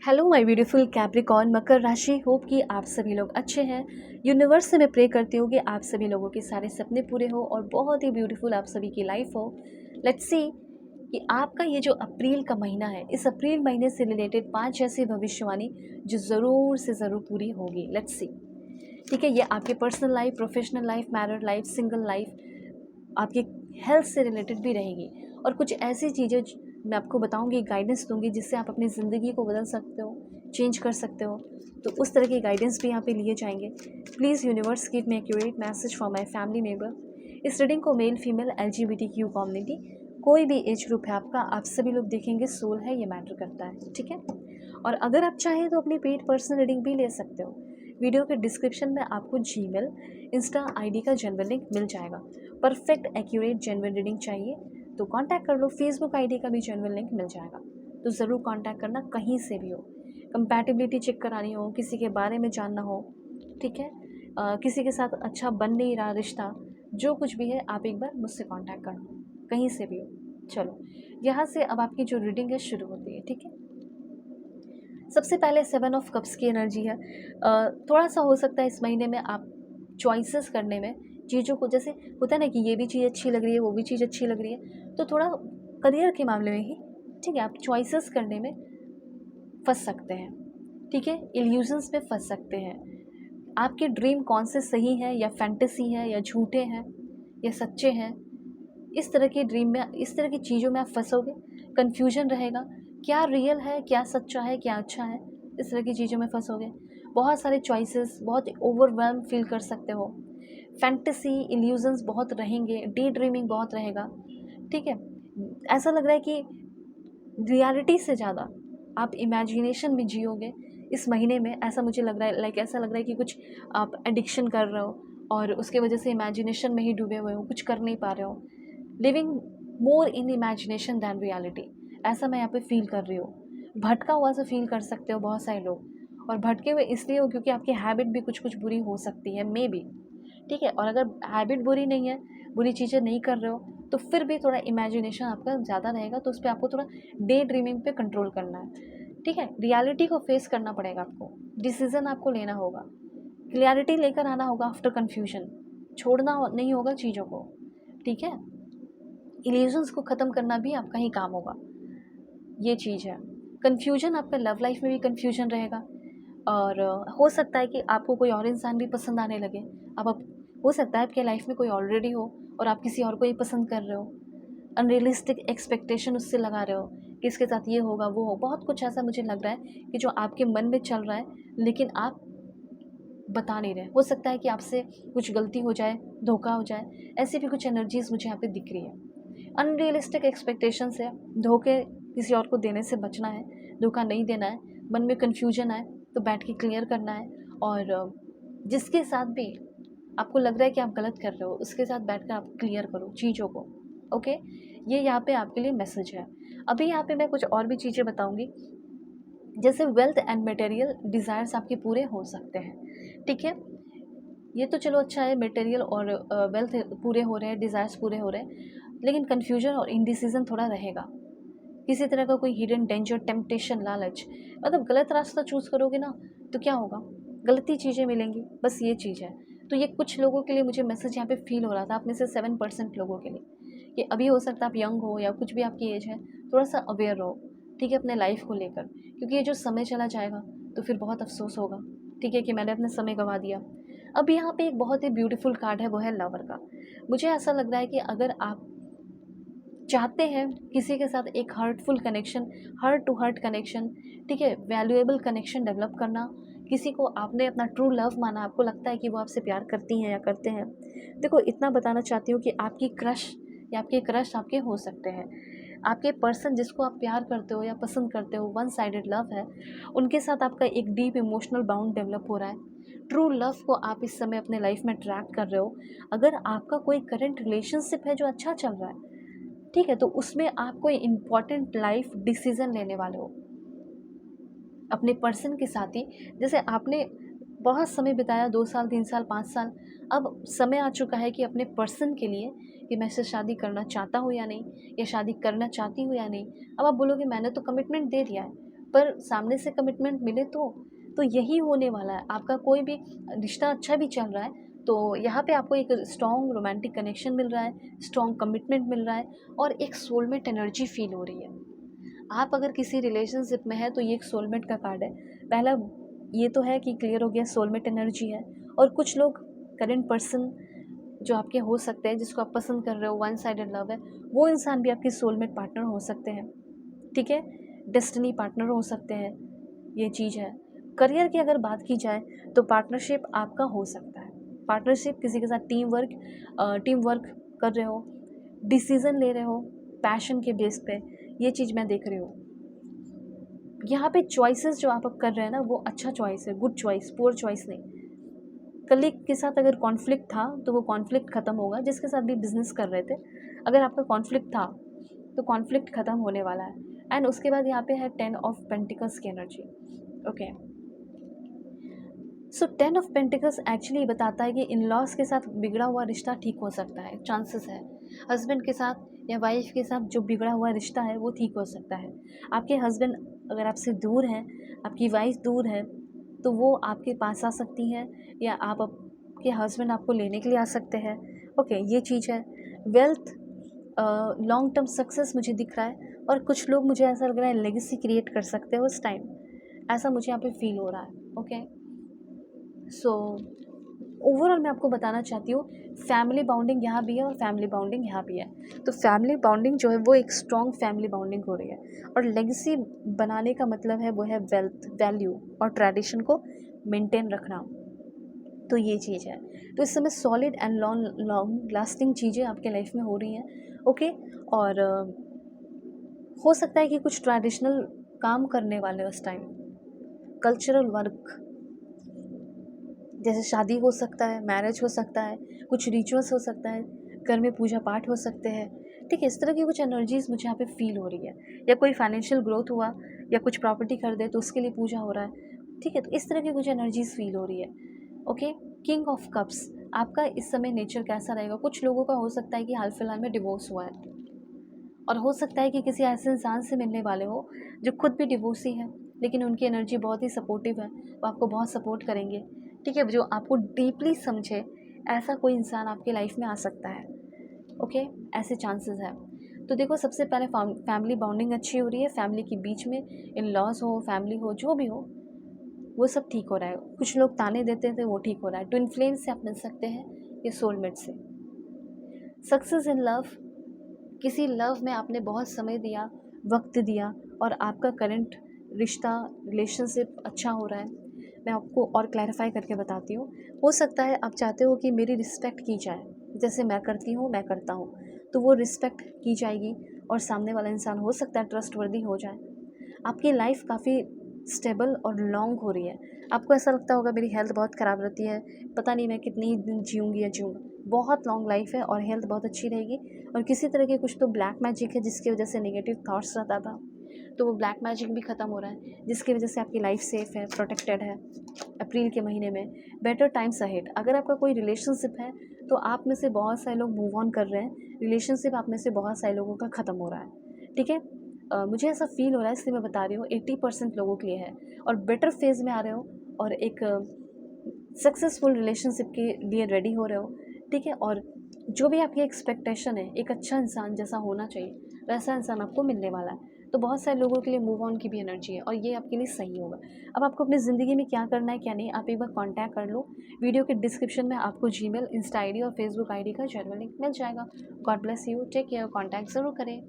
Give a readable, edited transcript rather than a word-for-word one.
Hello my beautiful Capricorn मकर राशि। Hope कि आप सभी लोग अच्छे हैं। यूनिवर्स से मैं प्रे करती हूँ कि आप सभी लोगों के सारे सपने पूरे हो और बहुत ही ब्यूटीफुल आप सभी की लाइफ हो। लेट्स सी कि आपका ये जो अप्रैल का महीना है, इस अप्रैल महीने से रिलेटेड 5 ऐसी भविष्यवाणी जो ज़रूर से ज़रूर पूरी होगी। Let's see. ठीक है, ये आपके personal life, professional life, married life, single life, आपकी हेल्थ से रिलेटेड भी रहेगी और कुछ ऐसी चीज़ें मैं आपको बताऊंगी, गाइडेंस दूंगी जिससे आप अपनी ज़िंदगी को बदल सकते हो, चेंज कर सकते हो। तो उस तरह की गाइडेंस भी यहाँ पे लिए जाएंगे। Please universe give me accurate message for my family member. इस रीडिंग को मेल फीमेल LGBTQ कम्युनिटी, कोई भी एज ग्रुप है आपका, आप सभी लोग देखेंगे, सोल है, ये मैटर करता है। ठीक है, और अगर आप चाहें तो अपनी पेड पर्सनल रीडिंग भी ले सकते हो। वीडियो के डिस्क्रिप्शन में आपको जीमेल, इंस्टा आईडी का जेन्युइन लिंक मिल जाएगा। परफेक्ट एक्यूरेट जेन्युइन रीडिंग चाहिए तो कांटेक्ट कर लो। फेसबुक आईडी का भी जेन्युइन लिंक मिल जाएगा, तो ज़रूर कांटेक्ट करना, कहीं से भी हो। कंपैटिबिलिटी चेक करानी हो, किसी के बारे में जानना हो, ठीक है, किसी के साथ अच्छा बन नहीं रहा रिश्ता, जो कुछ भी है आप एक बार मुझसे कांटेक्ट करना, कहीं से भी हो। चलो, यहाँ से अब आपकी जो रीडिंग है शुरू होती है। ठीक है, सबसे पहले 7 ऑफ कप्स की एनर्जी है। थोड़ा सा हो सकता है इस महीने में आप चॉइसेस करने में, चीज़ों को, जैसे होता है ना कि ये भी चीज़ अच्छी लग रही है, वो भी चीज़ अच्छी लग रही है, तो थोड़ा करियर के मामले में ही, ठीक है, आप चॉइसेस करने में फंस सकते हैं। ठीक है, इल्यूजन्स में फंस सकते हैं। आपके ड्रीम कौन से सही है या फैंटेसी है या झूठे हैं या सच्चे हैं, इस तरह के ड्रीम में, इस तरह की चीज़ों में आप फंसोगे। कन्फ्यूजन रहेगा, क्या रियल है, क्या सच्चा है, क्या अच्छा है, इस तरह की चीज़ों में फंसोगे। बहुत सारे चॉइसेस, बहुत ओवरवेल्म फील कर सकते हो। फैंटेसी इल्यूजन्स बहुत रहेंगे, डे ड्रीमिंग बहुत रहेगा। ठीक है, ऐसा लग रहा है कि रियलिटी से ज़्यादा आप इमेजिनेशन में जियोगे इस महीने में। ऐसा मुझे लग रहा है, लाइक ऐसा लग रहा है कि कुछ आप एडिक्शन कर रहे हो और उसके वजह से इमेजिनेशन में ही डूबे हुए हो, कुछ कर नहीं पा रहे हो। Living more in imagination than reality, ऐसा मैं यहाँ पे फील कर रही हूँ। भटका हुआ सा फील कर सकते हो बहुत सारे लोग, और भटके हुए इसलिए हो क्योंकि आपकी हैबिट भी कुछ कुछ बुरी हो सकती है, मे बी। ठीक है, और अगर हैबिट बुरी नहीं है, बुरी चीज़ें नहीं कर रहे हो, तो फिर भी थोड़ा इमेजिनेशन आपका ज़्यादा रहेगा, तो उस पर आपको थोड़ा डे ड्रीमिंग पे कंट्रोल करना है। ठीक है, रियलिटी को फेस करना पड़ेगा आपको, डिसीज़न आपको लेना होगा, क्लियरिटी लेकर आना होगा आफ्टर कन्फ्यूजन, छोड़ना नहीं होगा चीज़ों को। ठीक है, इल्यूजन्स को ख़त्म करना भी आपका ही काम होगा, ये चीज़ है। कन्फ्यूजन, आपका लव लाइफ में भी कन्फ्यूजन रहेगा, और हो सकता है कि आपको कोई और इंसान भी पसंद आने लगे। अब हो सकता है आपके लाइफ में कोई ऑलरेडी हो और आप किसी और को ही पसंद कर रहे हो। अनरियलिस्टिक एक्सपेक्टेशन उससे लगा रहे हो कि इसके साथ ये होगा, वो हो, बहुत कुछ ऐसा मुझे लग रहा है कि जो आपके मन में चल रहा है, लेकिन आप बता नहीं रहे। हो सकता है कि आपसे कुछ गलती हो जाए, धोखा हो जाए, ऐसी भी कुछ एनर्जीज मुझे यहाँ पे दिख रही है। अनरियलिस्टिक एक्सपेक्टेशन से, धोखे किसी और को देने से बचना है, धोखा नहीं देना है। मन में कन्फ्यूजन आए तो बैठ के क्लियर करना है, और जिसके साथ भी आपको लग रहा है कि आप गलत कर रहे हो, उसके साथ बैठकर आप क्लियर करो चीज़ों को। ओके, ये यहाँ पे आपके लिए मैसेज है। अभी यहाँ पे मैं कुछ और भी चीज़ें बताऊँगी, जैसे वेल्थ एंड मटेरियल डिज़ायर्स आपके पूरे हो सकते हैं। ठीक है, ये तो चलो अच्छा है, मटेरियल और वेल्थ पूरे हो रहे हैं, डिज़ायर्स पूरे हो रहे हैं, लेकिन कन्फ्यूजन और इनडिसीजन थोड़ा रहेगा। किसी तरह का कोई हिडन डेंजर, टेम्पटेशन, लालच, मतलब गलत रास्ता चूज़ करोगे ना तो क्या होगा, गलती चीज़ें मिलेंगी, बस ये चीज़ है। तो ये कुछ लोगों के लिए मुझे मैसेज यहाँ पे फील हो रहा था, आप में से 7% लोगों के लिए, कि अभी हो सकता है आप यंग हो या कुछ भी आपकी एज है, थोड़ा सा अवेयर रहो। ठीक है, अपने लाइफ को लेकर, क्योंकि ये जो समय चला जाएगा तो फिर बहुत अफसोस होगा। ठीक है, कि मैंने अपने समय गंवा दिया। अब यहाँ पे एक बहुत ही ब्यूटीफुल कार्ड है, वो है लवर का। मुझे ऐसा लग रहा है कि अगर आप चाहते हैं किसी के साथ एक heartful connection, heart to heart connection, ठीक है, वैल्यूएबल कनेक्शन डेवलप करना, किसी को आपने अपना ट्रू लव माना, आपको लगता है कि वो आपसे प्यार करती हैं या करते हैं। देखो, इतना बताना चाहती हूँ कि आपकी क्रश या आपके क्रश आपके हो सकते हैं। आपके पर्सन जिसको आप प्यार करते हो या पसंद करते हो, वन साइडेड लव है, उनके साथ आपका एक डीप इमोशनल बाउंड डेवलप हो रहा है। ट्रू लव को आप इस समय अपने लाइफ में ट्रैक कर रहे हो। अगर आपका कोई करंट रिलेशनशिप है जो अच्छा चल रहा है, ठीक है, तो उसमें आप कोई इम्पॉर्टेंट लाइफ डिसीजन लेने वाले हो अपने पर्सन के साथ ही। जैसे आपने बहुत समय बिताया, 2 साल, 3 साल, 5 साल, अब समय आ चुका है कि अपने पर्सन के लिए, कि मैं इससे शादी करना चाहता हूँ या नहीं, या शादी करना चाहती हूँ या नहीं। अब आप बोलोगे मैंने तो कमिटमेंट दे दिया है, पर सामने से कमिटमेंट मिले तो यही होने वाला है। आपका कोई भी रिश्ता अच्छा भी चल रहा है तो यहाँ पे आपको एक स्ट्रॉन्ग रोमांटिक कनेक्शन मिल रहा है, स्ट्रॉन्ग कमिटमेंट मिल रहा है और एक सोलमेट एनर्जी फील हो रही है। आप अगर किसी रिलेशनशिप में है तो ये एक सोलमेट का कार्ड है। पहला ये तो है कि क्लियर हो गया, सोलमेट एनर्जी है। और कुछ लोग करंट पर्सन जो आपके हो सकते हैं, जिसको आप पसंद कर रहे हो, वन साइडेड लव है, वो इंसान भी आपके सोलमेट पार्टनर हो सकते हैं, ठीक है, डेस्टिनी पार्टनर हो सकते हैं, ये चीज़ है। करियर की अगर बात की जाए तो पार्टनरशिप आपका हो सकता है। पार्टनरशिप किसी के साथ टीम वर्क कर रहे हो, डिसीज़न ले रहे हो पैशन के बेस पे, ये चीज़ मैं देख रही हूँ। यहाँ पे चॉइसेस जो आप अब कर रहे हैं ना, वो अच्छा चॉइस है, गुड चॉइस, पुअर चॉइस नहीं। कलीग के साथ अगर कॉन्फ्लिक्ट था तो वो कॉन्फ्लिक्ट ख़त्म होगा। जिसके साथ भी बिजनेस कर रहे थे, अगर आपका कॉन्फ्लिक्ट था तो कॉन्फ्लिक्ट ख़त्म होने वाला है। एंड उसके बाद यहाँ पे है 10 ऑफ पेंटिकल्स की energy. Okay, so 10 of pentacles actually बताता है कि इन लॉज के साथ बिगड़ा हुआ रिश्ता ठीक हो सकता है, चांसेस है। हस्बैंड के साथ या वाइफ के साथ जो बिगड़ा हुआ रिश्ता है वो ठीक हो सकता है। आपके हस्बैंड अगर आपसे दूर हैं, आपकी वाइफ दूर है, तो वो आपके पास आ सकती हैं या आपके हस्बैंड आपको लेने के लिए आ सकते हैं। ओके, ये चीज़ है। वेल्थ, लॉन्ग टर्म सक्सेस मुझे दिख रहा है और कुछ लोग, मुझे ऐसा लग रहा है, लेगेसी क्रिएट कर सकते हो उस टाइम, ऐसा मुझे यहाँ पे फील हो रहा है। ओके, सो ओवरऑल मैं आपको बताना चाहती हूँ, फैमिली बाउंडिंग यहाँ भी है और फैमिली बाउंडिंग यहाँ भी है। तो फैमिली बाउंडिंग जो है वो एक स्ट्रॉन्ग फैमिली बाउंडिंग हो रही है और लेगेसी बनाने का मतलब है वो है वेल्थ, वैल्यू और ट्रेडिशन को मेंटेन रखना। तो ये चीज़ है। तो इस समय सॉलिड एंड लॉन्ग लास्टिंग चीज़ें आपके लाइफ में हो रही हैं। ओके, और हो सकता है कि कुछ ट्रेडिशनल काम करने वाले उस टाइम, कल्चरल वर्क, जैसे शादी हो सकता है, मैरिज हो सकता है, कुछ रिचुअल्स हो सकता है, घर में पूजा पाठ हो सकते हैं, ठीक है। इस तरह की कुछ एनर्जीज़ मुझे यहाँ पे फील हो रही है। या कोई फाइनेंशियल ग्रोथ हुआ या कुछ प्रॉपर्टी खरीदे तो उसके लिए पूजा हो रहा है, ठीक है। तो इस तरह की कुछ एनर्जीज़ फील हो रही है। ओके, किंग ऑफ कप्स, आपका इस समय नेचर कैसा रहेगा? कुछ लोगों का हो सकता है कि हाल फिलहाल में डिवोर्स हुआ है और हो सकता है कि किसी ऐसे इंसान से मिलने वाले हो जो खुद भी डिवोर्सी है, लेकिन उनकी एनर्जी बहुत ही सपोर्टिव है, वो आपको बहुत सपोर्ट करेंगे, ठीक है। जो आपको डीपली समझे, ऐसा कोई इंसान आपके लाइफ में आ सकता है। ओके, ऐसे चांसेस है। तो देखो, सबसे पहले फैमिली बॉन्डिंग अच्छी हो रही है, फैमिली के बीच में इन लॉज हो, फैमिली हो, जो भी हो, वो सब ठीक हो रहा है। कुछ लोग ताने देते थे, वो ठीक हो रहा है। ट्विन फ्लेम से आप मिल सकते हैं या सोलमेट से। सक्सेस इन लव, किसी लव में आपने बहुत समय दिया, वक्त दिया और आपका करंट रिश्ता, रिलेशनशिप अच्छा हो रहा है। मैं आपको और क्लैरिफाई करके बताती हूँ। हो सकता है आप चाहते हो कि मेरी रिस्पेक्ट की जाए, जैसे मैं करती हूँ, मैं करता हूँ, तो वो रिस्पेक्ट की जाएगी और सामने वाला इंसान हो सकता है ट्रस्टवर्दी हो जाए। आपकी लाइफ काफ़ी स्टेबल और लॉन्ग हो रही है। आपको ऐसा लगता होगा मेरी हेल्थ बहुत ख़राब रहती है, पता नहीं मैं कितनी दिन जीऊँगी या जीऊँगा। बहुत लॉन्ग लाइफ है और हेल्थ बहुत अच्छी रहेगी। और किसी तरह के कुछ तो ब्लैक मैजिक है जिसकी वजह से नेगेटिव थॉट्स रहता था, तो वो ब्लैक मैजिक भी ख़त्म हो रहा है, जिसकी वजह से आपकी लाइफ सेफ़ है, प्रोटेक्टेड है। अप्रैल के महीने में बेटर टाइम्स अहेड। अगर आपका कोई रिलेशनशिप है तो आप में से बहुत सारे लोग मूव ऑन कर रहे हैं, रिलेशनशिप आप में से बहुत सारे लोगों का ख़त्म हो रहा है, ठीक है। मुझे ऐसा फील हो रहा है, इसलिए मैं बता रही हूँ। 80% लोगों के लिए है और बेटर फेज़ में आ रहे हो और एक सक्सेसफुल रिलेशनशिप के लिए रेडी हो रहे हो, ठीक है। और जो भी आपकी एक्सपेक्टेशन है, एक अच्छा इंसान जैसा होना चाहिए वैसा इंसान आपको मिलने वाला है। तो बहुत सारे लोगों के लिए मूव ऑन की भी एनर्जी है और ये आपके लिए सही होगा। अब आपको अपनी ज़िंदगी में क्या करना है क्या नहीं, आप एक बार कांटेक्ट कर लो। वीडियो के डिस्क्रिप्शन में आपको जीमेल, इंस्टा आईडी और फेसबुक आईडी का जनरल लिंक मिल जाएगा। God bless you, take care, contact ज़रूर करें।